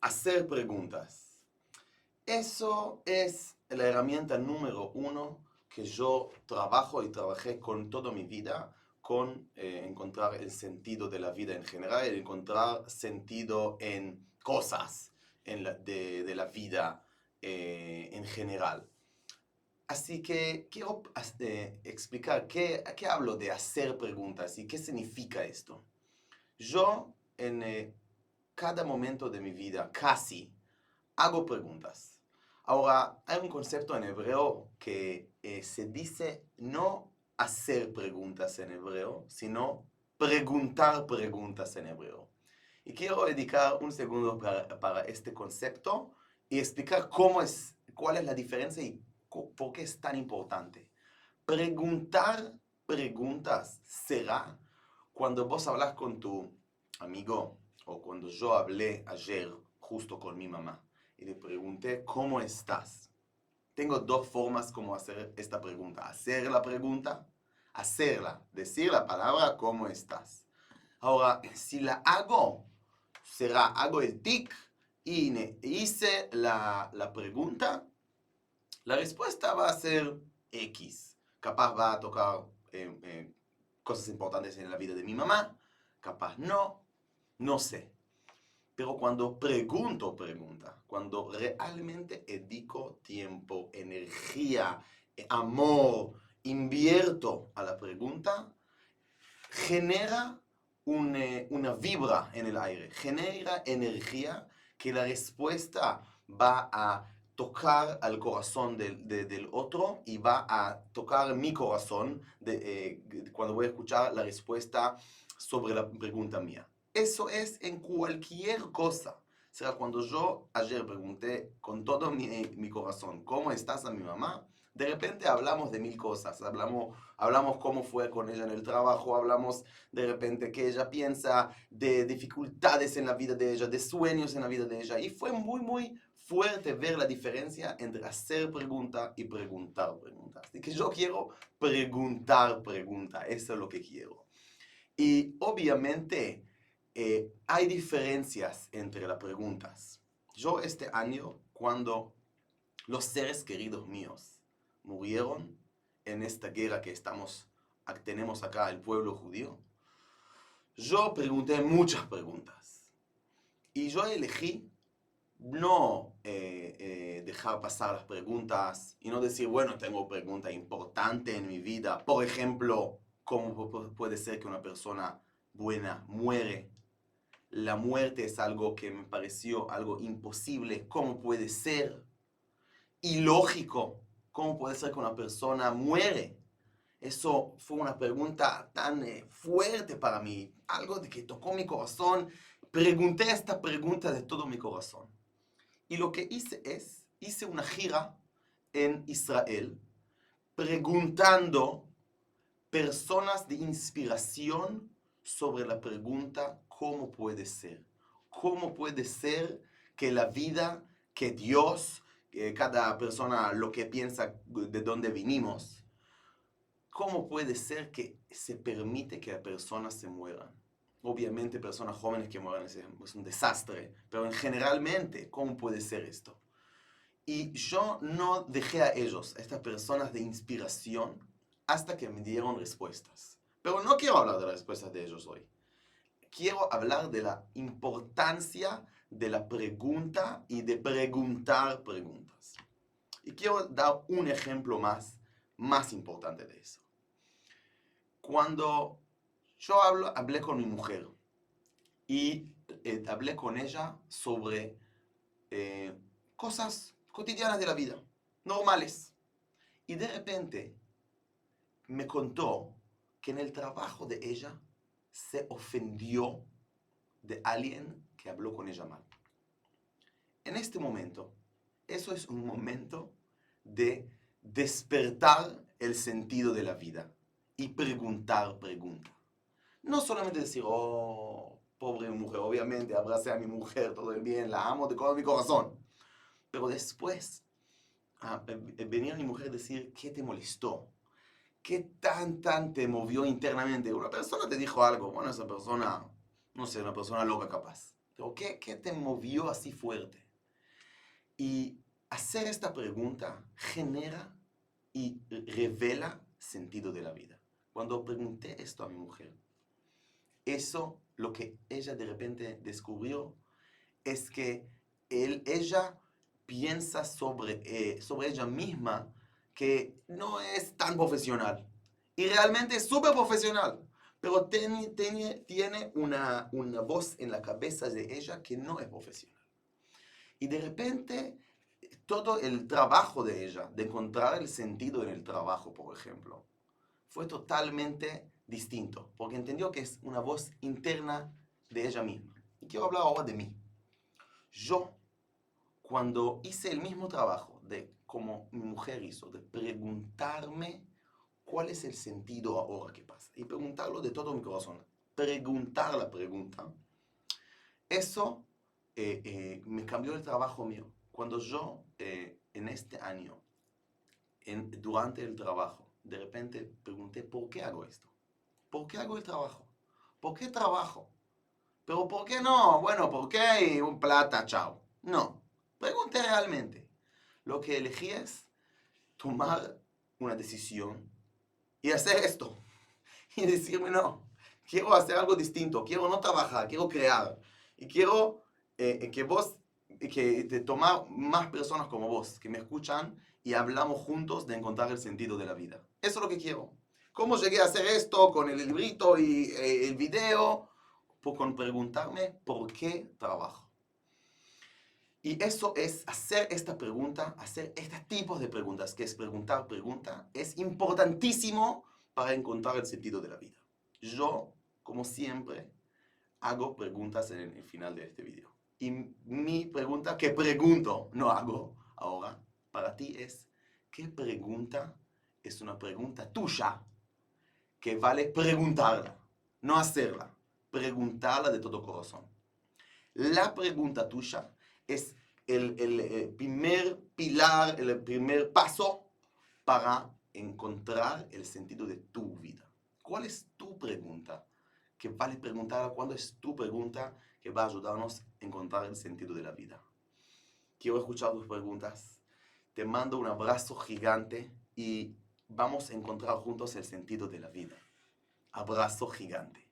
Hacer preguntas. Eso es la herramienta número uno que yo trabajo y trabajé con toda mi vida, con encontrar el sentido de la vida en general, el encontrar sentido en cosas de la vida en general. Así que quiero explicar qué hablo de hacer preguntas y qué significa esto. Yo en cada momento de mi vida, casi, hago preguntas. Ahora, hay un concepto en hebreo que se dice no hacer preguntas en hebreo, sino preguntar preguntas en hebreo. Y quiero dedicar un segundo para este concepto y explicar cuál es la diferencia y por qué es tan importante. Preguntar preguntas será cuando vos hablas con tu amigo o cuando yo hablé ayer justo con mi mamá y le pregunté ¿cómo estás? Tengo dos formas como hacer esta pregunta. Hacer la pregunta, hacerla, decir la palabra ¿cómo estás? Ahora, si la hago, hago el tic y hice la pregunta, la respuesta va a ser X. Capaz va a tocar cosas importantes en la vida de mi mamá, capaz no, no sé. Pero cuando cuando realmente dedico tiempo, energía, amor, invierto a la pregunta, genera una vibra en el aire, genera energía que la respuesta va a tocar al corazón del otro y va a tocar mi corazón cuando voy a escuchar la respuesta sobre la pregunta mía. Eso es en cualquier cosa. O sea, cuando yo ayer pregunté con todo mi corazón, ¿cómo estás a mi mamá? De repente hablamos de mil cosas. Hablamos cómo fue con ella en el trabajo, hablamos de repente qué ella piensa, de dificultades en la vida de ella, de sueños en la vida de ella. Y fue muy, muy fuerte ver la diferencia entre hacer pregunta y preguntar preguntas. Así que yo quiero preguntar pregunta, eso es lo que quiero. Y obviamente hay diferencias entre las preguntas. Yo este año, cuando los seres queridos míos murieron en esta guerra que tenemos acá, el pueblo judío, yo pregunté muchas preguntas. Y yo elegí no dejar pasar las preguntas y no decir, bueno, tengo pregunta importante en mi vida. Por ejemplo, ¿cómo puede ser que una persona buena muere? La muerte es algo que me pareció algo imposible. ¿Cómo puede ser? Ilógico. ¿Cómo puede ser que una persona muere? Eso fue una pregunta tan fuerte para mí, algo de que tocó mi corazón. Pregunté esta pregunta de todo mi corazón. Y lo que hice una gira en Israel preguntando personas de inspiración sobre la pregunta ¿cómo puede ser? ¿Cómo puede ser que la vida, que Dios, que cada persona lo que piensa de dónde vinimos, cómo puede ser que se permite que personas se mueran? Obviamente personas jóvenes que mueran es un desastre, pero generalmente, ¿cómo puede ser esto? Y yo no dejé a ellos, a estas personas de inspiración, hasta que me dieron respuestas. Pero no quiero hablar de las respuestas de ellos hoy. Quiero hablar de la importancia de la pregunta y de preguntar preguntas. Y quiero dar un ejemplo más importante de eso. Cuando yo hablé con mi mujer y hablé con ella sobre cosas cotidianas de la vida, normales. Y de repente me contó que en el trabajo de ella se ofendió de alguien que habló con ella mal. En este momento, eso es un momento de despertar el sentido de la vida y preguntar preguntas. No solamente decir, oh, pobre mujer, obviamente abracé a mi mujer, todo el bien, la amo de todo mi corazón. Pero después, venía mi mujer a decir, ¿qué te molestó? ¿Qué tan te movió internamente? Una persona te dijo algo, bueno, esa persona, no sé, una persona loca capaz. Pero ¿qué te movió así fuerte? Y hacer esta pregunta genera y revela sentido de la vida. Cuando pregunté esto a mi mujer, eso, lo que ella de repente descubrió, es que ella piensa sobre ella misma que no es tan profesional. Y realmente es súper profesional. Pero tiene una voz en la cabeza de ella que no es profesional. Y de repente, todo el trabajo de ella, de encontrar el sentido en el trabajo, por ejemplo, fue totalmente distinto. Porque entendió que es una voz interna de ella misma. Y quiero hablar ahora de mí. Yo, cuando hice el mismo trabajo de como mi mujer hizo, de preguntarme cuál es el sentido ahora que pasa, y preguntarlo de todo mi corazón, preguntar la pregunta, eso me cambió el trabajo mío. Cuando yo, en este año, durante el trabajo, de repente pregunté, ¿por qué hago esto? ¿Por qué hago el trabajo? ¿Por qué trabajo? Pero ¿por qué no? Bueno, ¿por qué un plata, chao? No, pregunté realmente. Lo que elegí es tomar una decisión y hacer esto. Y decirme, no, quiero hacer algo distinto, quiero no trabajar, quiero crear. Y quiero que vos, que te tomar más personas como vos, que me escuchan y hablamos juntos de encontrar el sentido de la vida. Eso es lo que quiero. ¿Cómo llegué a hacer esto con el librito y el video? Pues con preguntarme por qué trabajo. Y eso es hacer esta pregunta, hacer estos tipos de preguntas, que es pregunta, es importantísimo para encontrar el sentido de la vida. Yo, como siempre, hago preguntas en el final de este video. Y mi pregunta, ¿qué pregunto? No hago ahora, para ti es, ¿qué pregunta es una pregunta tuya que vale preguntarla, no hacerla? Preguntarla de todo corazón. La pregunta tuya es el primer pilar, el primer paso para encontrar el sentido de tu vida. ¿Cuál es tu pregunta que vale preguntar? ¿Cuál es tu pregunta que va a ayudarnos a encontrar el sentido de la vida? Quiero escuchar tus preguntas. Te mando un abrazo gigante y vamos a encontrar juntos el sentido de la vida. Abrazo gigante.